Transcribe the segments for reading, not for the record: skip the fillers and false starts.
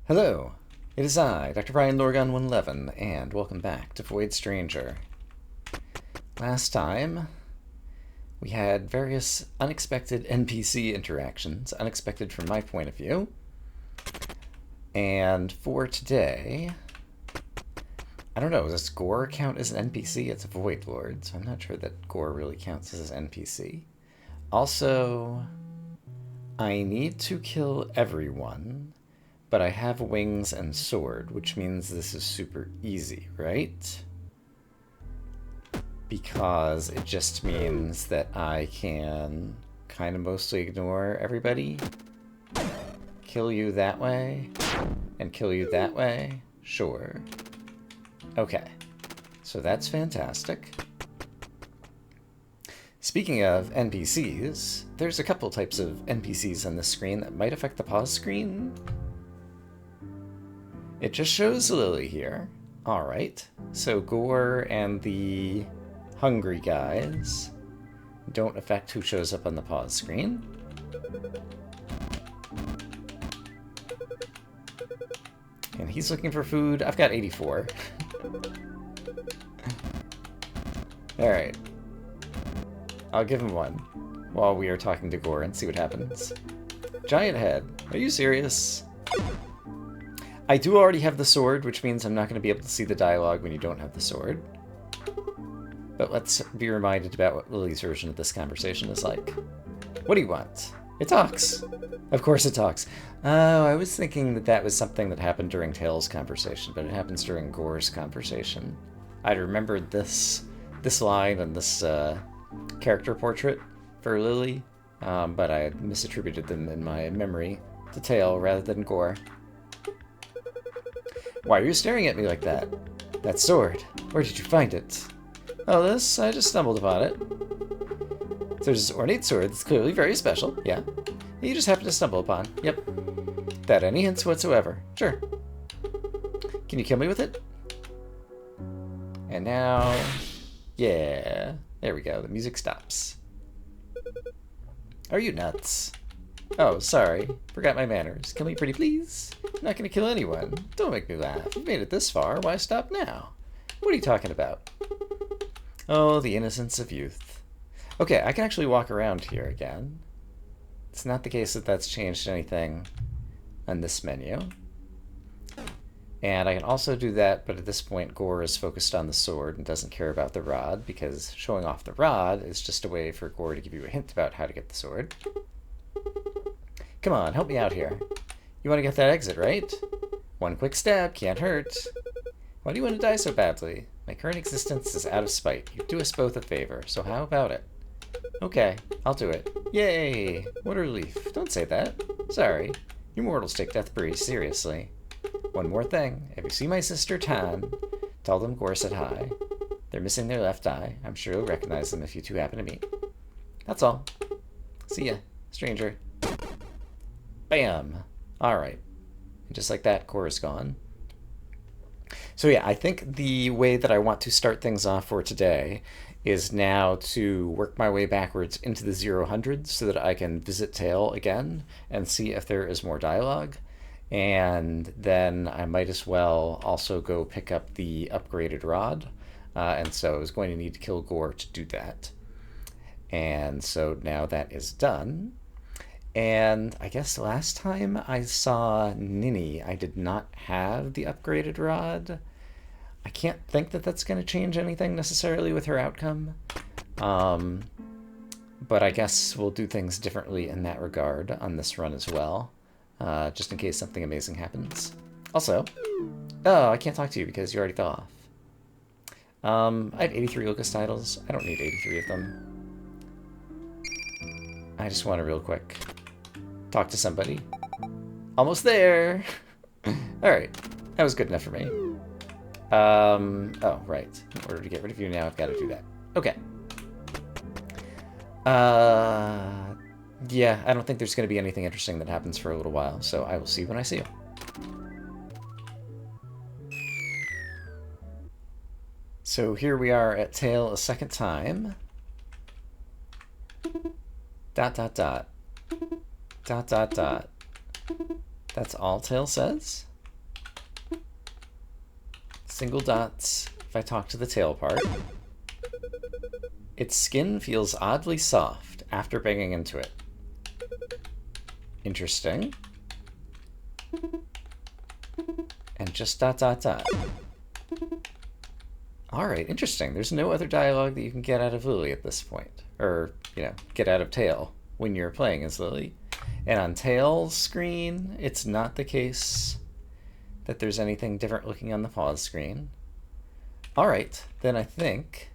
Hello, it is I, Dr. Brian Lorgon 111, and welcome back to Void Stranger. Last time, we had various unexpected NPC interactions, unexpected from my point of view. And for today, I don't know, does Gore count as an NPC? It's a Void Lord, so I'm not sure that Gore really counts as an NPC. Also, I need to kill everyone, but I have wings and sword, which means this is super easy, right? Because it just means that I can kind of mostly ignore everybody. Kill you that way, and kill you that way. Sure. Okay, so that's fantastic. Speaking of NPCs, there's a couple types of NPCs on this screen that might affect the pause screen. It just shows Lily here. Alright, so Gore and the hungry guys don't affect who shows up on the pause screen. And he's looking for food. I've got 84. Alright. I'll give him one while we are talking to Gore and see what happens. Giant head. Are you serious? I do already have the sword, which means I'm not going to be able to see the dialogue when you don't have the sword. But let's be reminded about what Lily's version of this conversation is like. What do you want? It talks. Of course it talks. Oh, I was thinking that that was something that happened during Tails' conversation, but it happens during Gore's conversation. I'd remembered this line and this character portrait for Lily, but I had misattributed them in my memory to Tail rather than Gore. Why are you staring at me like that? That sword. Where did you find it? Oh, this? I just stumbled upon it. There's this ornate sword that's clearly very special. Yeah. You just happened to stumble upon. Yep. Without any hints whatsoever. Sure. Can you kill me with it? And now... yeah. There we go. The music stops. Are you nuts? Oh, sorry. Forgot my manners. Kill me pretty please. I'm not gonna kill anyone. Don't make me laugh. You've made it this far. Why stop now? What are you talking about? Oh, the innocence of youth. Okay, I can actually walk around here again. It's not the case that that's changed anything on this menu. And I can also do that, but at this point Gore is focused on the sword and doesn't care about the rod, because showing off the rod is just a way for Gore to give you a hint about how to get the sword. Come on, help me out here. You want to get that exit, right? One quick stab, can't hurt. Why do you want to die so badly? My current existence is out of spite. You do us both a favor, so how about it? Okay, I'll do it. Yay! What a relief. Don't say that. Sorry. You mortals take death pretty seriously. One more thing. If you see my sister Tan, tell them Gore said hi. They're missing their left eye. I'm sure you'll recognize them if you two happen to meet. That's all. See ya, stranger. Bam! Alright. And just like that, Gore is gone. So yeah, I think the way that I want to start things off for today is now to work my way backwards into the 0-100 so that I can visit Tail again and see if there is more dialogue. And then I might as well also go pick up the upgraded rod. And so I was going to need to kill Gore to do that. And so now that is done. And I guess last time I saw Ninny, I did not have the upgraded rod. I can't think that that's going to change anything necessarily with her outcome. But I guess we'll do things differently in that regard on this run as well. Just in case something amazing happens. Also, oh, I can't talk to you because you already fell off. I have 83 Locus titles. I don't need 83 of them. I just want to real quick talk to somebody. Almost there! Alright, that was good enough for me. Oh, right. In order to get rid of you now, I've got to do that. Okay. Yeah, I don't think there's going to be anything interesting that happens for a little while, so I will see you when I see you. So here we are at Tail a second time. Dot, dot, dot. Dot, dot, dot. That's all Tail says? Single dots if I talk to the tail part. Its skin feels oddly soft after banging into it. Interesting. And just dot dot dot. Alright, interesting. There's no other dialogue that you can get out of Lily at this point. Or, you know, get out of Tail when you're playing as Lily. And on Tail's screen, it's not the case that there's anything different looking on the pause screen. Alright, then I think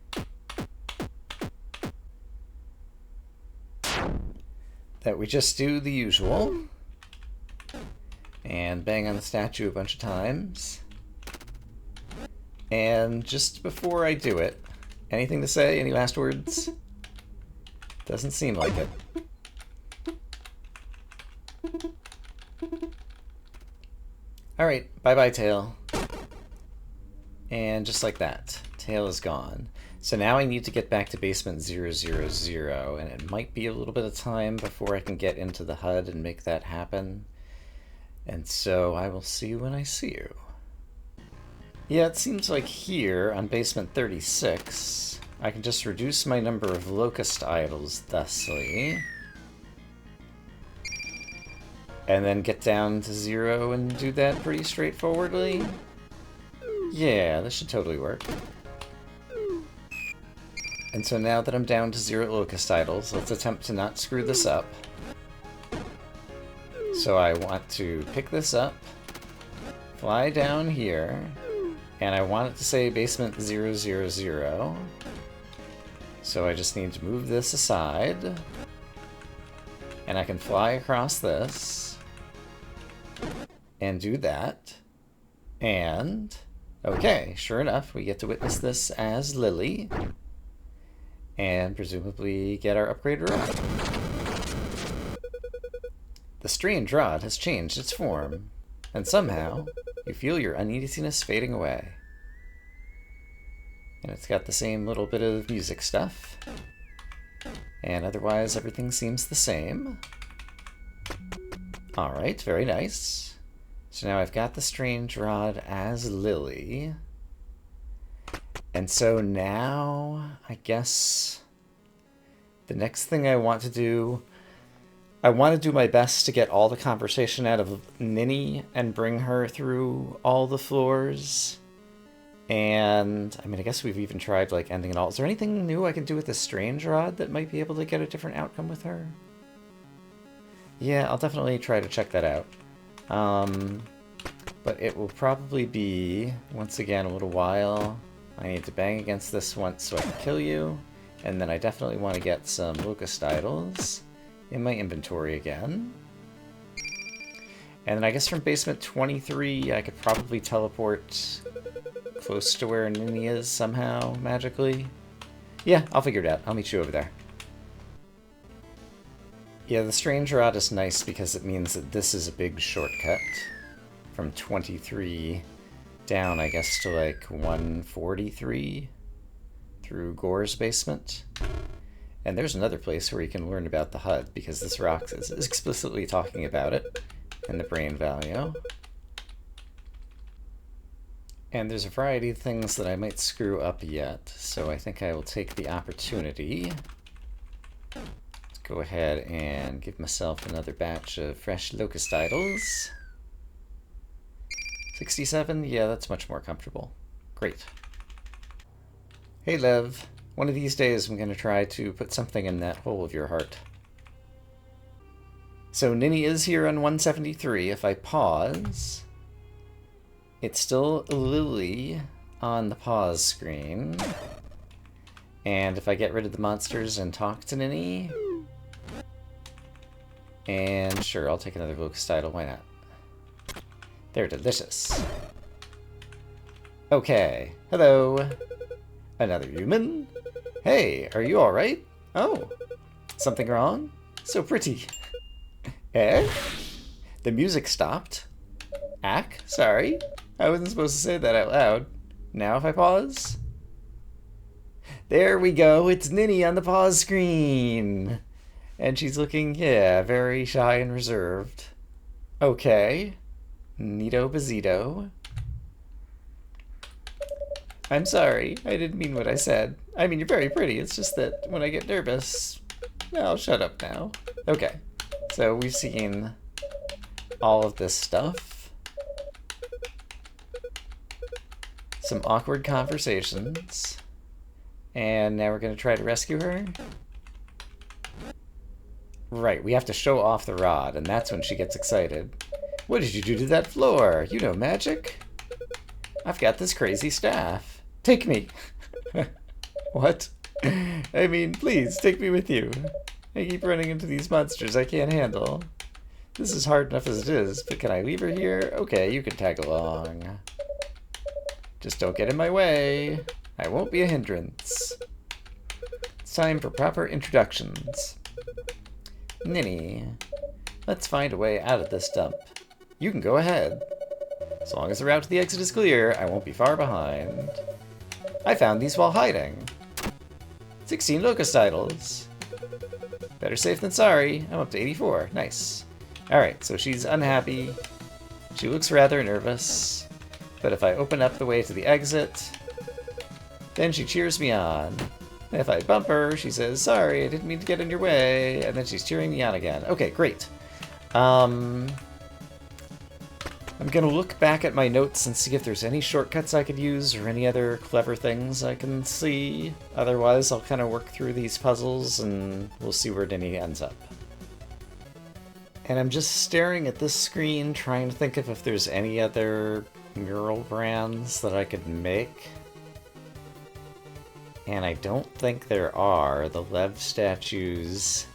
that we just do the usual and bang on the statue a bunch of times. And just before I do it, anything to say? Any last words? Doesn't seem like it. Alright, bye-bye, Tail. And just like that, Tail is gone. So now I need to get back to basement 000, and it might be a little bit of time before I can get into the HUD and make that happen. And so I will see you when I see you. Yeah, it seems like here on basement 36, I can just reduce my number of locust idols thusly. And then get down to 0 and do that pretty straightforwardly. Yeah, this should totally work. And so now that I'm down to 0 locust idols, let's attempt to not screw this up. So I want to pick this up, fly down here, and I want it to say basement 000. So I just need to move this aside, and I can fly across this, and do that. And, okay, sure enough, we get to witness this as Lily, and presumably get our upgraded rod. The strange rod has changed its form, and somehow you feel your uneasiness fading away. And it's got the same little bit of music stuff, and otherwise everything seems the same. Alright, very nice. So now I've got the strange rod as Lily. And so now, I guess, the next thing I want to do, I want to do my best to get all the conversation out of Ninny and bring her through all the floors. And, I mean, I guess we've even tried, like, ending it all. Is there anything new I can do with this strange rod that might be able to get a different outcome with her? Yeah, I'll definitely try to check that out. But it will probably be, once again, a little while. I need to bang against this once so I can kill you. And then I definitely want to get some locust idols in my inventory again. And then I guess from basement 23, I could probably teleport close to where Ninny is somehow, magically. Yeah, I'll figure it out. I'll meet you over there. Yeah, the strange rod is nice because it means that this is a big shortcut from 23 down, I guess, to like 143 through Gore's basement. And there's another place where you can learn about the HUD, because this rock is explicitly talking about it in the brain value. And there's a variety of things that I might screw up yet, so I think I will take the opportunity to go ahead and give myself another batch of fresh locust idols. 67? Yeah, that's much more comfortable. Great. Hey, Lev. One of these days I'm going to try to put something in that hole of your heart. So Ninny is here on 173. If I pause, it's still Lily on the pause screen. And if I get rid of the monsters and talk to Ninny, and sure, I'll take another locust idol, why not? They're delicious. Okay, hello. Another human? Hey, are you alright? Oh, something wrong? So pretty. Eh? The music stopped. Ack, sorry. I wasn't supposed to say that out loud. Now if I pause? There we go, it's Ninny on the pause screen. And she's looking, yeah, very shy and reserved. Okay. Neato Bazito. I'm sorry. I didn't mean what I said. I mean, you're very pretty. It's just that when I get nervous... Well, shut up now. Okay. So we've seen all of this stuff. Some awkward conversations. And now we're going to try to rescue her. Right, we have to show off the rod, and that's when she gets excited. What did you do to that floor? You know magic? I've got this crazy staff. Take me. What? I mean, please, take me with you. I keep running into these monsters I can't handle. This is hard enough as it is, but can I leave her here? Okay, you can tag along. Just don't get in my way. I won't be a hindrance. It's time for proper introductions. Ninny, let's find a way out of this dump. You can go ahead. As long as the route to the exit is clear, I won't be far behind. I found these while hiding. 16 locust idols. Better safe than sorry. I'm up to 84. Nice. Alright, so she's unhappy. She looks rather nervous. But if I open up the way to the exit, then she cheers me on. If I bump her, she says, sorry, I didn't mean to get in your way. And then she's cheering me on again. Okay, great. I'm going to look back at my notes and see if there's any shortcuts I could use or any other clever things I can see. Otherwise, I'll kind of work through these puzzles and we'll see where Ninny ends up. And I'm just staring at this screen trying to think of if there's any other mural brands that I could make. And I don't think there are. The Lev statues,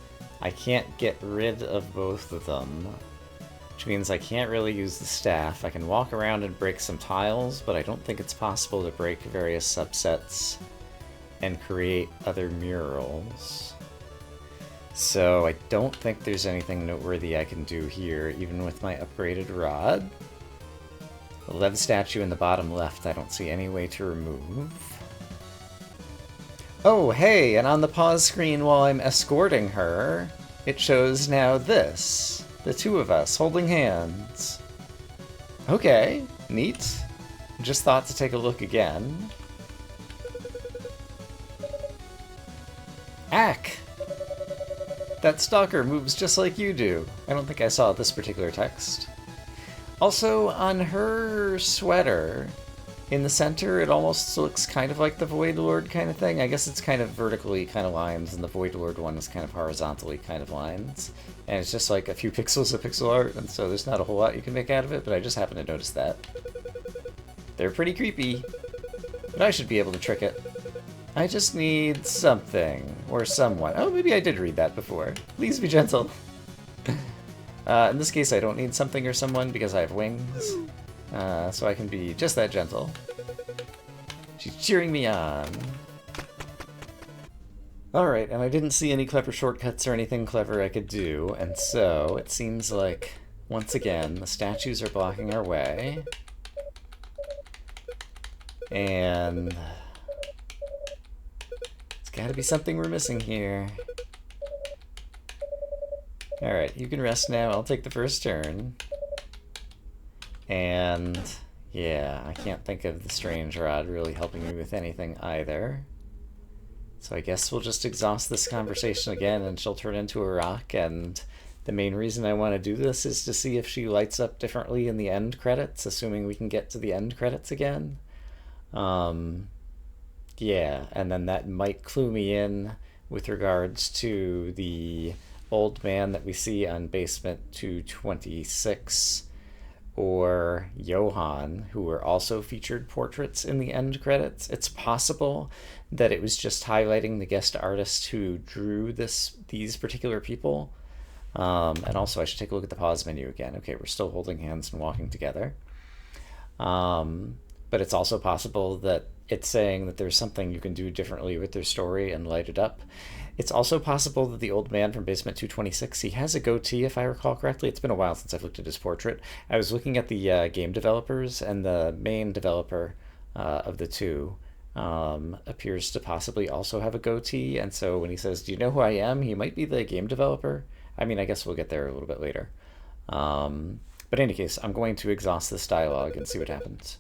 I can't get rid of both of them. Which means I can't really use the staff. I can walk around and break some tiles, but I don't think it's possible to break various subsets and create other murals. So I don't think there's anything noteworthy I can do here, even with my upgraded rod. The Lev statue in the bottom left I don't see any way to remove. Oh, hey, and on the pause screen while I'm escorting her, it shows now this. The two of us holding hands. Okay, neat. Just thought to take a look again. Ack! That stalker moves just like you do. I don't think I saw this particular text. Also, on her sweater, in the center, it almost looks kind of like the Void Lord kind of thing. I guess it's kind of vertically kind of lines, and the Void Lord one is kind of horizontally kind of lines. And it's just like a few pixels of pixel art, and so there's not a whole lot you can make out of it, but I just happen to notice that. They're pretty creepy, but I should be able to trick it. I just need something, or someone. Oh, maybe I did read that before. Please be gentle. In this case, I don't need something or someone because I have wings. So I can be just that gentle. She's cheering me on. Alright, and I didn't see any clever shortcuts or anything clever I could do, and so it seems like, once again, the statues are blocking our way. And there's gotta be something we're missing here. Alright, you can rest now. I'll take the first turn. And yeah, I can't think of the strange rod really helping me with anything either. So I guess we'll just exhaust this conversation again and she'll turn into a rock, and the main reason I want to do this is to see if she lights up differently in the end credits, assuming we can get to the end credits again. Yeah, and then that might clue me in with regards to the old man that we see on basement 226, or Johann, who were also featured portraits in the end credits. It's possible that it was just highlighting the guest artist who drew these particular people. And also I should take a look at the pause menu again. Okay, we're still holding hands and walking together. But it's also possible that it's saying that there's something you can do differently with their story and light it up. It's also possible that the old man from basement 226, he has a goatee if I recall correctly. It's been a while since I've looked at his portrait. I was looking at the game developers, and the main developer of the two appears to possibly also have a goatee, and so when he says, do you know who I am? He might be the game developer. I mean, I guess we'll get there a little bit later. But in any case, I'm going to exhaust this dialogue and see what happens.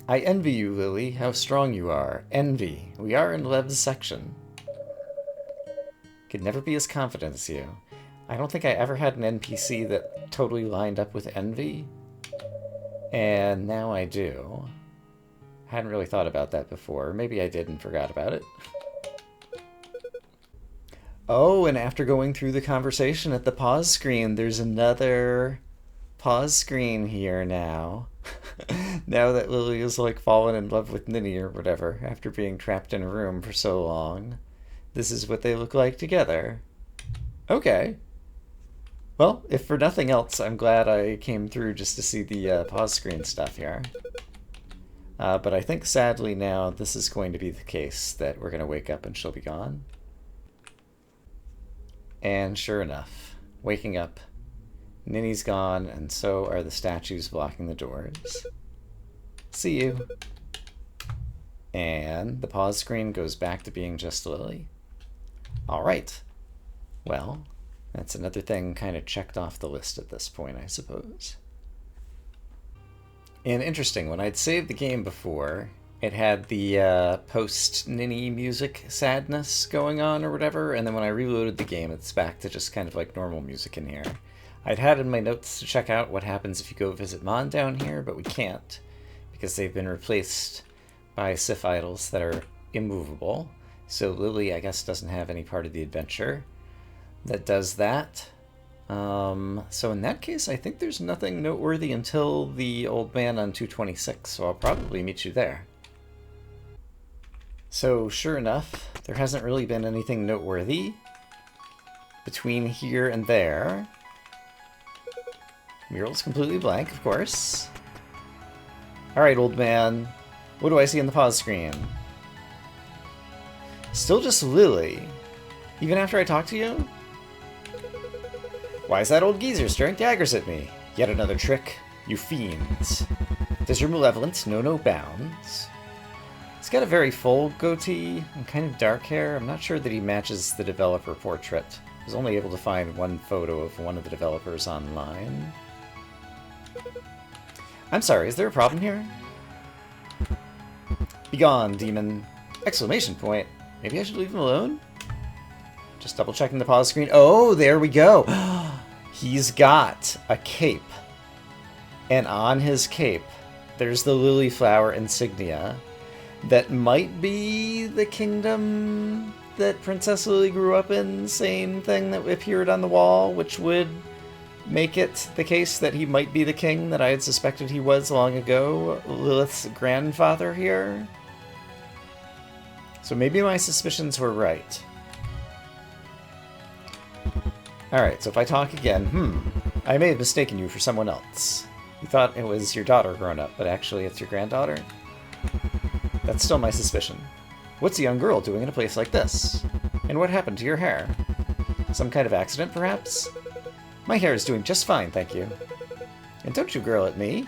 I envy you, Lily, how strong you are. Envy. We are in Lev's section. Could never be as confident as you. I don't think I ever had an NPC that totally lined up with envy. And now I do. Hadn't really thought about that before. Maybe I did and forgot about it. Oh, and after going through the conversation at the pause screen, there's another pause screen here now. Now that Lily is like fallen in love with Ninny or whatever, after being trapped in a room for so long. This is what they look like together. Okay. Well, if for nothing else, I'm glad I came through just to see the pause screen stuff here. But I think sadly now this is going to be the case, that we're going to wake up and she'll be gone. And sure enough, waking up, Ninny's gone, and so are the statues blocking the doors. See you. And the pause screen goes back to being just Lily. Alright. Well, that's another thing kind of checked off the list at this point, I suppose. And interesting, when I'd saved the game before, it had the post-Ninny music sadness going on or whatever, and then when I reloaded the game, it's back to just kind of like normal music in here. I'd had in my notes to check out what happens if you go visit Mon down here, but we can't, because they've been replaced by Sif idols that are immovable. So Lily, I guess, doesn't have any part of the adventure that does that. So in that case, I think there's nothing noteworthy until the old man on 226, so I'll probably meet you there. So sure enough, there hasn't really been anything noteworthy between here and there. Mural's completely blank, of course. Alright, old man. What do I see on the pause screen? Still just Lily. Even after I talk to you? Why is that old geezer staring daggers at me? Yet another trick, you fiends. Does your malevolence know no bounds? He's got a very full goatee and kind of dark hair. I'm not sure that he matches the developer portrait. I was only able to find one photo of one of the developers online. I'm sorry, is there a problem here? Begone, demon! Exclamation point. Maybe I should leave him alone? Just double checking the pause screen. Oh, there we go! He's got a cape. And on his cape, there's the lily flower insignia that might be the kingdom that Princess Lily grew up in, same thing that appeared on the wall, which would make it the case that he might be the king that I had suspected he was long ago, Lilith's grandfather here. So maybe my suspicions were right. Alright, so if I talk again, I may have mistaken you for someone else. You thought it was your daughter grown up, but actually it's your granddaughter? That's still my suspicion. What's a young girl doing in a place like this? And what happened to your hair? Some kind of accident, perhaps? My hair is doing just fine, thank you. And don't you girl at me.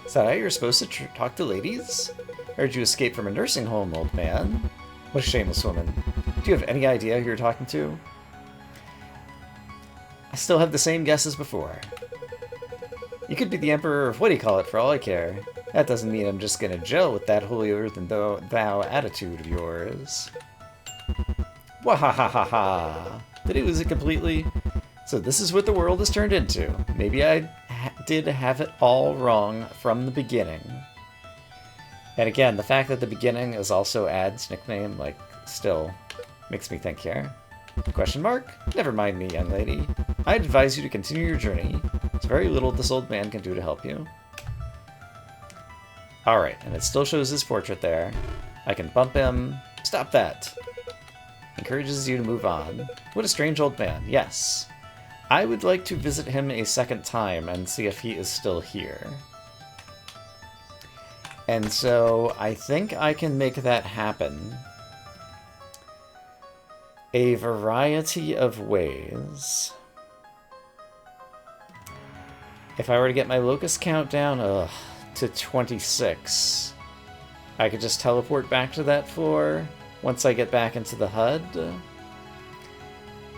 Is that how you're supposed to talk to ladies? Or did you escape from a nursing home, old man? What a shameless woman. Do you have any idea who you're talking to? I still have the same guess as before. You could be the Emperor of what-do-you-call-it for all I care. That doesn't mean I'm just gonna gel with that holier-than-thou attitude of yours. Wahahaha! Did he lose it completely? So this is what the world has turned into. Maybe I did have it all wrong from the beginning. And again, the fact that the beginning is also Ad's nickname, like, still makes me think here. Question mark? Never mind me, young lady. I'd advise you to continue your journey. There's very little this old man can do to help you. Alright, and it still shows his portrait there. I can bump him. Stop that! Encourages you to move on. What a strange old man, yes. I would like to visit him a second time and see if he is still here. And so I think I can make that happen a variety of ways. If I were to get my locust count down to 26, I could just teleport back to that floor once I get back into the HUD.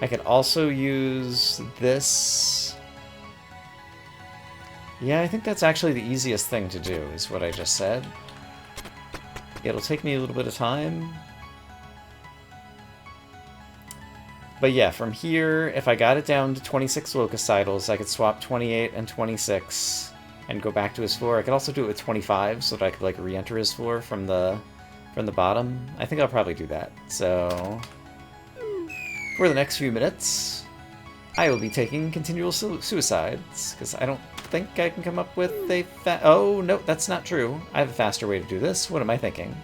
I could also use this. Yeah, I think that's actually the easiest thing to do, is what I just said. It'll take me a little bit of time. But yeah, from here, if I got it down to 26 locust titles, I could swap 28 and 26 and go back to his floor. I could also do it with 25 so that I could like re-enter his floor from the bottom. I think I'll probably do that. So for the next few minutes, I will be taking continual suicides because I don't think I can come up with a oh, no, that's not true. I have a faster way to do this. What am I thinking?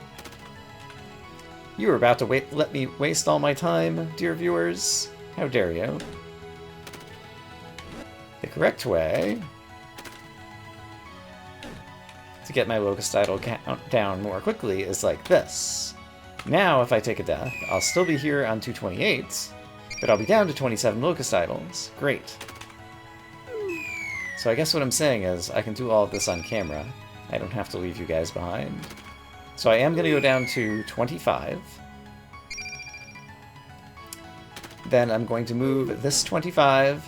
You were about to let me waste all my time, dear viewers. How dare you? The correct way to get my locust idol count down more quickly is like this. Now, if I take a death, I'll still be here on 228, but I'll be down to 27 locust idols. Great. So I guess what I'm saying is I can do all of this on camera. I don't have to leave you guys behind. So I am going to go down to 25. Then I'm going to move this 25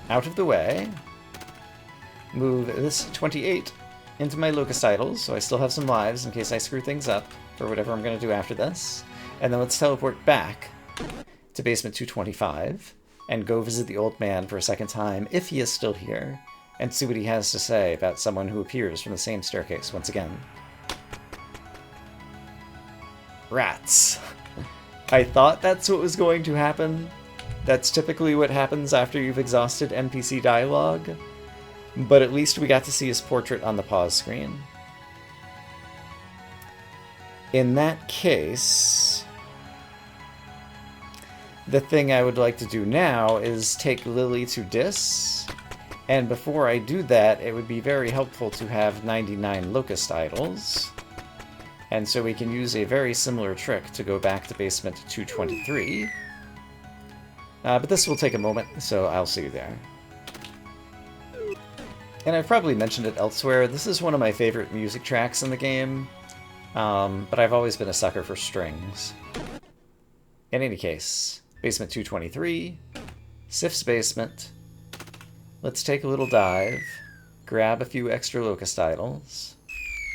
out of the way. Move this 28 into my locust idols, so I still have some lives in case I screw things up for whatever I'm going to do after this. And then let's teleport back to basement 225 and go visit the old man for a second time, if he is still here, and see what he has to say about someone who appears from the same staircase once again. Rats. I thought that's what was going to happen. That's typically what happens after you've exhausted NPC dialogue. But at least we got to see his portrait on the pause screen. In that case, the thing I would like to do now is take Lily to Dis. And before I do that, it would be very helpful to have 99 locust idols. And so we can use a very similar trick to go back to basement 223. But this will take a moment, so I'll see you there. And I've probably mentioned it elsewhere, this is one of my favorite music tracks in the game, but I've always been a sucker for strings. In any case, basement 223, Sif's basement. Let's take a little dive, grab a few extra locust idols.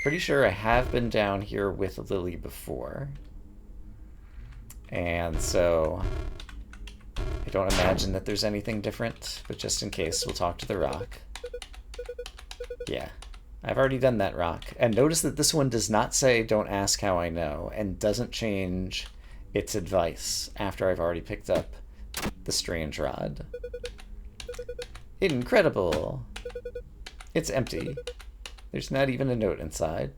Pretty sure I have been down here with Lily before. And so I don't imagine that there's anything different, but just in case, we'll talk to the rock. Yeah, I've already done that rock. And notice that this one does not say don't ask how I know, and doesn't change its advice after I've already picked up the strange rod. Incredible! It's empty. There's not even a note inside.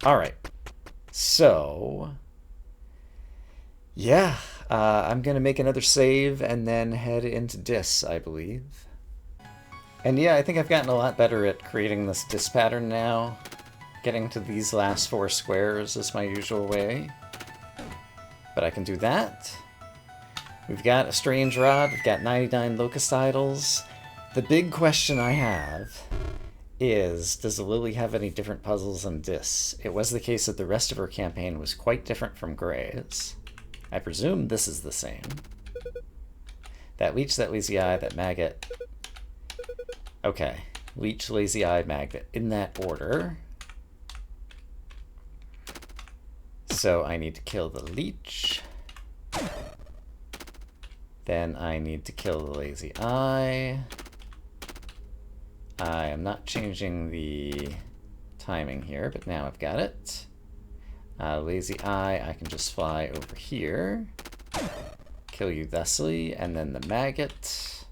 Alright, so yeah, I'm gonna make another save and then head into Dis, I believe. And yeah, I think I've gotten a lot better at creating this Dis pattern now. Getting to these last 4 squares is my usual way. But I can do that. We've got a strange rod, we've got 99 locust idols. The big question I have is, does Lily have any different puzzles than Dis? It was the case that the rest of her campaign was quite different from Gray's. I presume this is the same. That leech, that lazy eye, that maggot. Okay, leech, lazy eye, maggot, in that order. So I need to kill the leech. Then I need to kill the lazy eye. I am not changing the timing here, but now I've got it. Lazy eye, I can just fly over here. Kill you thusly, and then the maggot.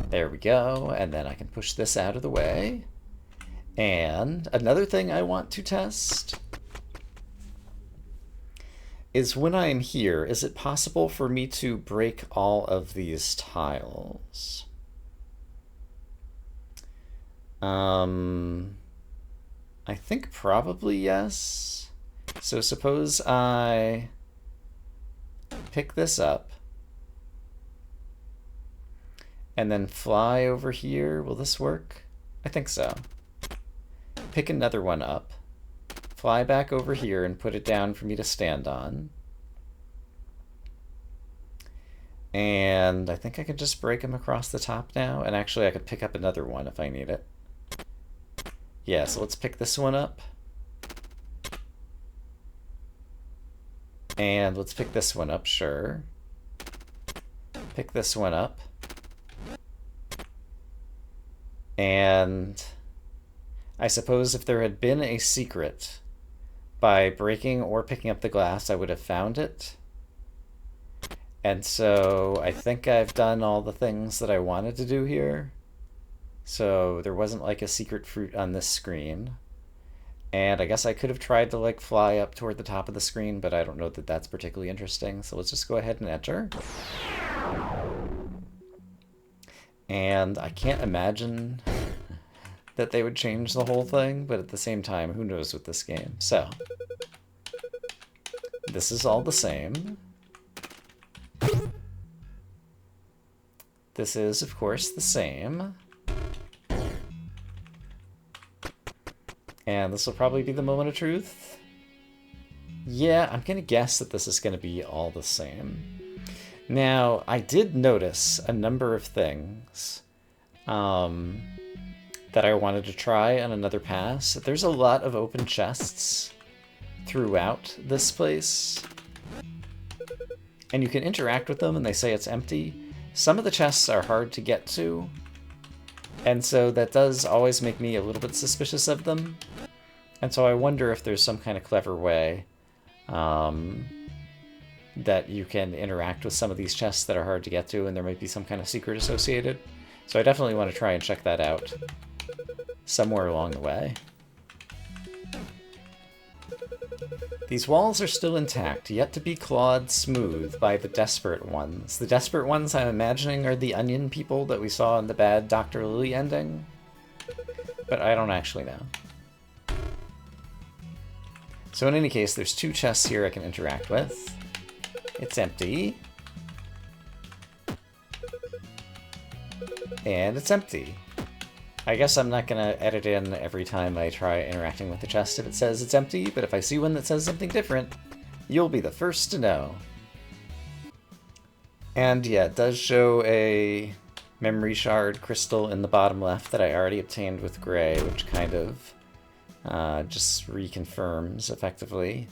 There we go, and then I can push this out of the way. And another thing I want to test is when I'm here, is it possible for me to break all of these tiles? I think probably yes. So suppose I pick this up and then fly over here. Will this work? I think so. Pick another one up, fly back over here and put it down for me to stand on. And I think I could just break them across the top now. And actually I could pick up another one if I need it. Yeah, so let's pick this one up. And let's pick this one up, sure. Pick this one up. And I suppose if there had been a secret, by breaking or picking up the glass, I would have found it. And so I think I've done all the things that I wanted to do here. So there wasn't like a secret fruit on this screen. And I guess I could have tried to like fly up toward the top of the screen, but I don't know that that's particularly interesting. So let's just go ahead and enter. And I can't imagine that they would change the whole thing, but at the same time, who knows with this game. So, this is all the same. This is, of course, the same. And this will probably be the moment of truth. Yeah, I'm going to guess that this is going to be all the same. Now, I did notice a number of things that I wanted to try on another pass. There's a lot of open chests throughout this place, and you can interact with them and they say it's empty. Some of the chests are hard to get to, and so that does always make me a little bit suspicious of them. And so I wonder if there's some kind of clever way that you can interact with some of these chests that are hard to get to, and there might be some kind of secret associated. So I definitely want to try and check that out somewhere along the way. These walls are still intact, yet to be clawed smooth by the desperate ones. The desperate ones, I'm imagining, are the onion people that we saw in the bad Dr. Lily ending. But I don't actually know. So in any case, there's two chests here I can interact with. It's empty. And it's empty. I guess I'm not going to edit in every time I try interacting with the chest if it says it's empty, but if I see one that says something different, you'll be the first to know. And yeah, it does show a memory shard crystal in the bottom left that I already obtained with Gray, which kind of just reconfirms, effectively,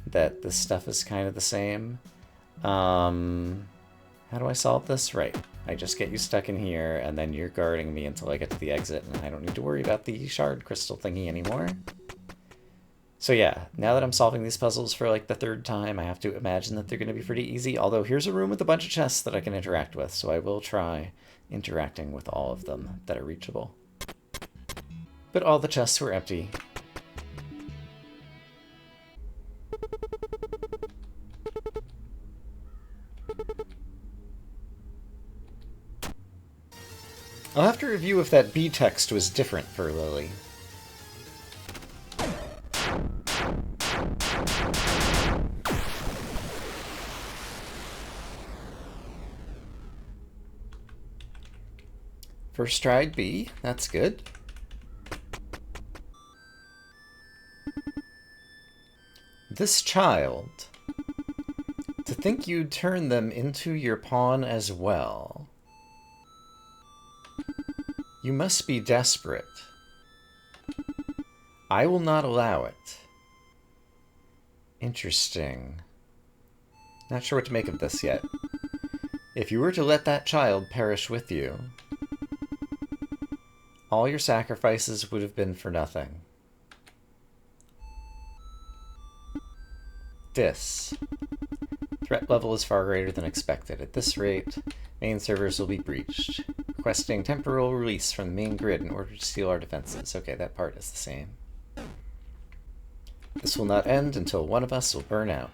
that this stuff is kind of the same. How do I solve this? Right. I just get you stuck in here, and then you're guarding me until I get to the exit, and I don't need to worry about the shard crystal thingy anymore. So yeah, now that I'm solving these puzzles for like the third time, I have to imagine that they're going to be pretty easy, although here's a room with a bunch of chests that I can interact with, so I will try interacting with all of them that are reachable. But all the chests were empty. I'll have to review if that B text was different for Lily. First tried B, that's good. This child. To think you'd turn them into your pawn as well. You must be desperate. I will not allow it. Interesting. Not sure what to make of this yet. If you were to let that child perish with you, all your sacrifices would have been for nothing. This. Threat level is far greater than expected. At this rate, main servers will be breached. Requesting temporal release from the main grid in order to seal our defenses. Okay, that part is the same. This will not end until one of us will burn out.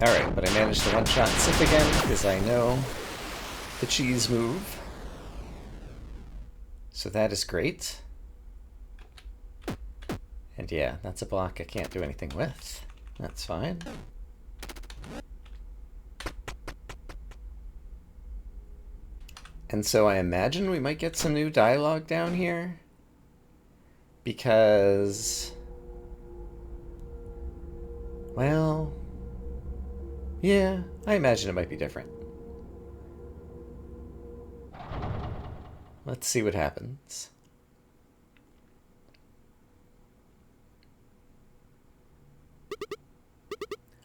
Alright, but I managed to one-shot Sif again, because I know the cheese move. So that is great. And yeah, that's a block I can't do anything with. That's fine. And so I imagine we might get some new dialogue down here. Because... well... yeah, I imagine it might be different. Let's see what happens.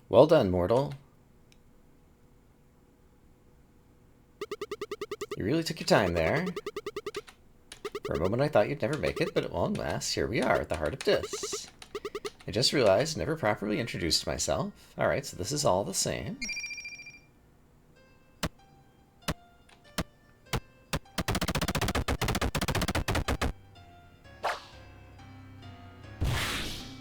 Well done, mortal. You really took your time there. For a moment I thought you'd never make it, but at long last, here we are at the heart of this. I just realized I never properly introduced myself. Alright, so this is all the same.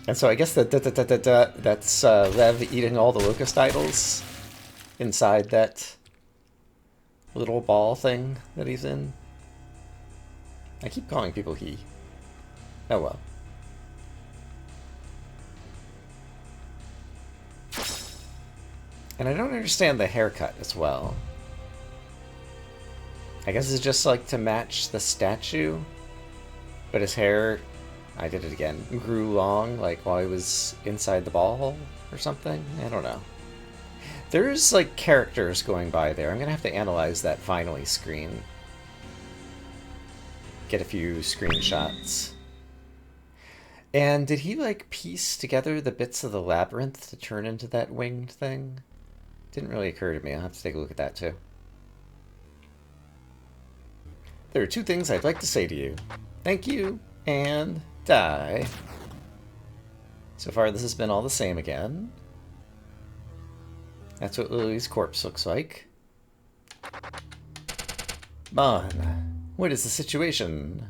And so I guess that's Lev eating all the locust idols inside that little ball thing that he's in. I keep calling people he. Oh well. And I don't understand the haircut as well. I guess it's just like to match the statue, but his hair, I did it again, grew long like while he was inside the ball or something? I don't know. There's like characters going by there. I'm gonna have to analyze that finally screen. Get a few screenshots. And did he like piece together the bits of the labyrinth to turn into that winged thing? Didn't really occur to me. I'll have to take a look at that too. There are two things I'd like to say to you. Thank you, and die. So far this has been all the same again. That's what Lily's corpse looks like. Mon, what is the situation?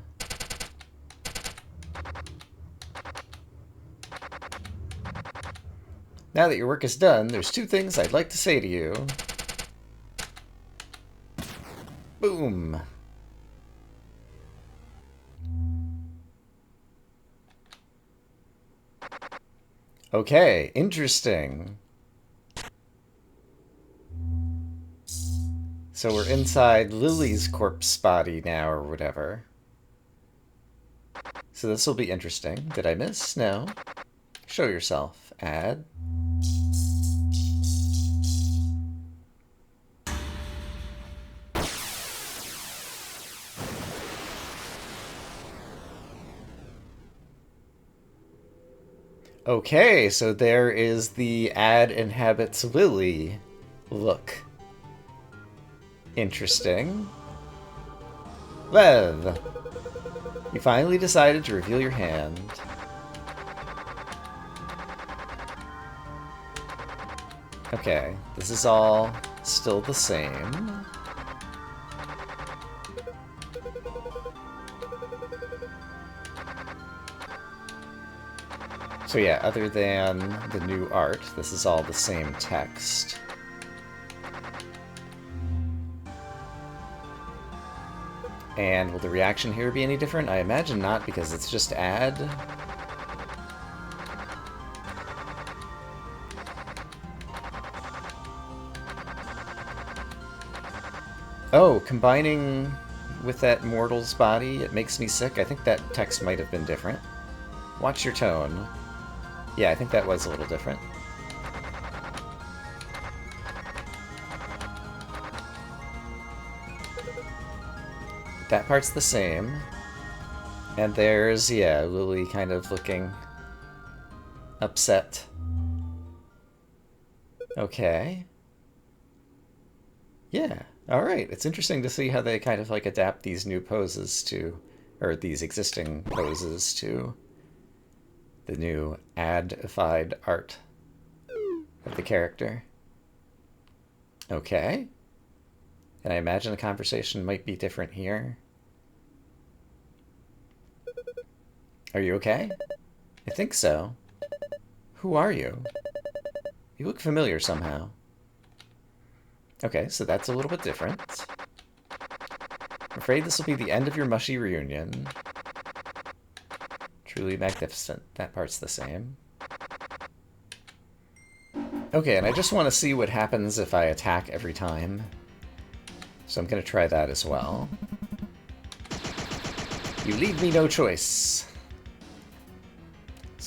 Now that your work is done, there's two things I'd like to say to you. Boom. Okay, interesting. So we're inside Lily's corpse body now, or whatever. So this will be interesting. Did I miss? No. Show yourself. Add. Okay, so there is the add inhabits Lily look. Interesting. Lev, you finally decided to reveal your hand. Okay, this is all still the same. So yeah, other than the new art, this is all the same text. And will the reaction here be any different? I imagine not, because it's just add. Oh, combining with that mortal's body, it makes me sick. I think that text might have been different. Watch your tone. Yeah, I think that was a little different. That part's the same. And there's, yeah, Lily kind of looking upset. Okay. Yeah, alright. It's interesting to see how they kind of like adapt these new poses to, or these existing poses to the new ad-ified art of the character. Okay. And I imagine the conversation might be different here. Are you okay? I think so. Who are you? You look familiar somehow. Okay, so that's a little bit different. I'm afraid this will be the end of your mushy reunion. Truly magnificent. That part's the same. Okay, and I just want to see what happens if I attack every time. So I'm going to try that as well. You leave me no choice.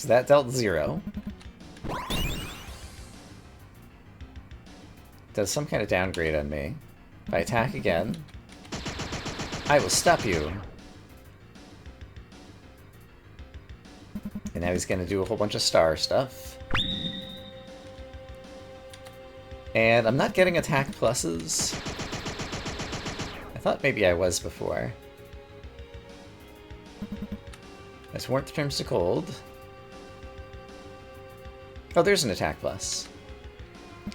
So that dealt 0. Does some kind of downgrade on me. If I attack again, I will stop you. And now he's going to do a whole bunch of star stuff. And I'm not getting attack pluses. I thought maybe I was before. As warmth turns to cold. Oh, there's an attack plus.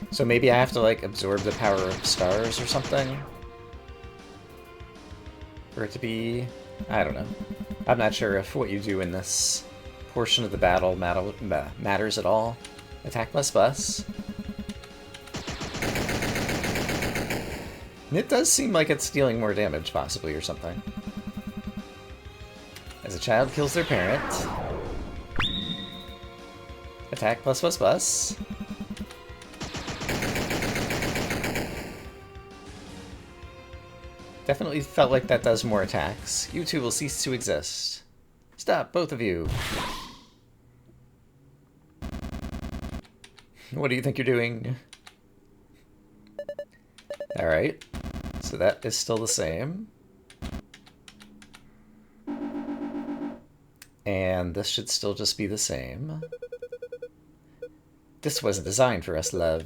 So maybe I have to, like, absorb the power of stars or something? For it to be... I don't know. I'm not sure if what you do in this portion of the battle matters at all. Attack plus plus. And it does seem like it's dealing more damage, possibly, or something. As a child kills their parent. Attack plus plus plus. Definitely felt like that does more attacks. You two will cease to exist. Stop, both of you. What do you think you're doing? Alright. So that is still the same. And this should still just be the same. This wasn't designed for us, love.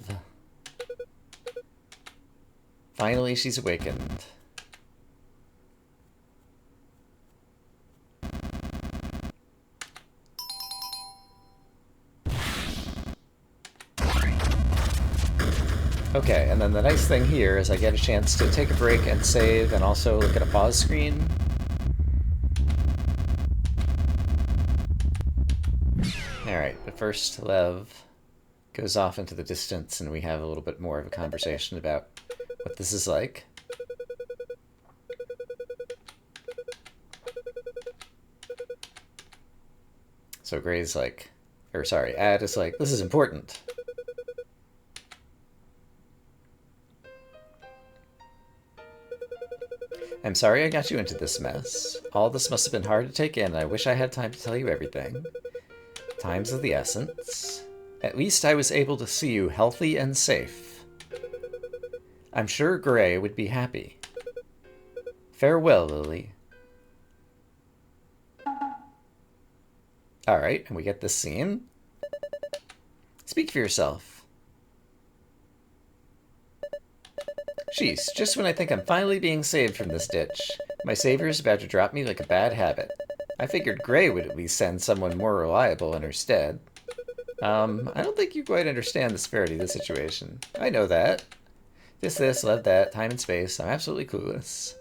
Finally, she's awakened. Okay, and then the nice thing here is I get a chance to take a break and save and also look at a pause screen. Alright, but first Lev goes off into the distance and we have a little bit more of a conversation about what this is like. So Gray's like, or sorry, Ad is like, this is important. I'm sorry I got you into this mess. All this must have been hard to take in, and I wish I had time to tell you everything. Time's of the essence. At least I was able to see you healthy and safe. I'm sure Gray would be happy. Farewell, Lily. Alright, and we get this scene. Speak for yourself. Jeez, just when I think I'm finally being saved from this ditch, my savior's about to drop me like a bad habit. I figured Gray would at least send someone more reliable in her stead. I don't think you quite understand the severity of the situation. I know that. This, love that, time and space, I'm absolutely clueless.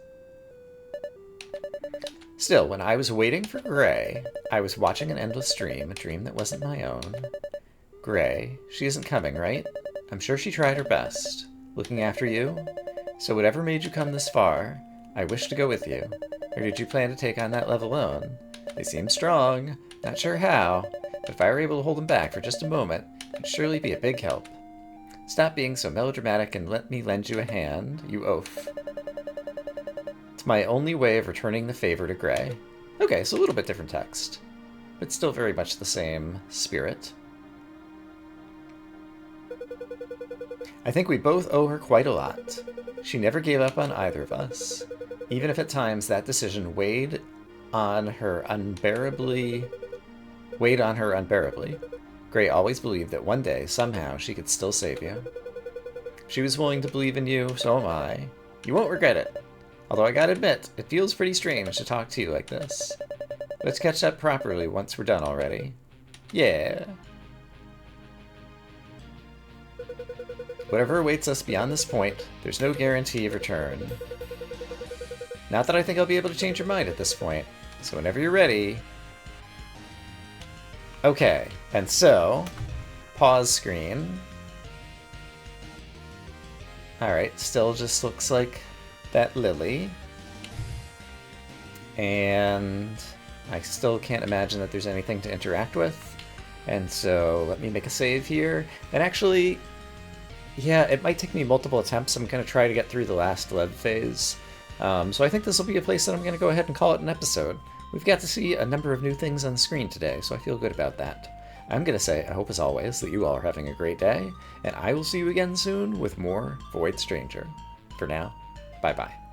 Still, when I was waiting for Gray, I was watching an endless dream, a dream that wasn't my own. Gray, she isn't coming, right? I'm sure she tried her best. Looking after you? So whatever made you come this far, I wish to go with you. Or did you plan to take on that Lev alone? They seem strong, not sure how, but if I were able to hold them back for just a moment, it'd surely be a big help. Stop being so melodramatic and let me lend you a hand, you oaf. It's my only way of returning the favor to Gray. Okay, so a little bit different text, but still very much the same spirit. I think we both owe her quite a lot. She never gave up on either of us, even if at times that decision weighed on her unbearably. Gray always believed that one day, somehow, she could still save you. She was willing to believe in you, so am I. You won't regret it. Although I gotta admit, it feels pretty strange to talk to you like this. Let's catch up properly once we're done already. Yeah. Whatever awaits us beyond this point, there's no guarantee of return. Not that I think I'll be able to change your mind at this point, so whenever you're ready... Okay, and so, pause screen. Alright, still just looks like that Lily. And I still can't imagine that there's anything to interact with. And so, let me make a save here. And actually... yeah, it might take me multiple attempts. I'm going to try to get through the last Lev phase. So I think this will be a place that I'm going to go ahead and call it an episode. We've got to see a number of new things on the screen today, so I feel good about that. I'm going to say, I hope as always that you all are having a great day, and I will see you again soon with more Void Stranger. For now, bye-bye.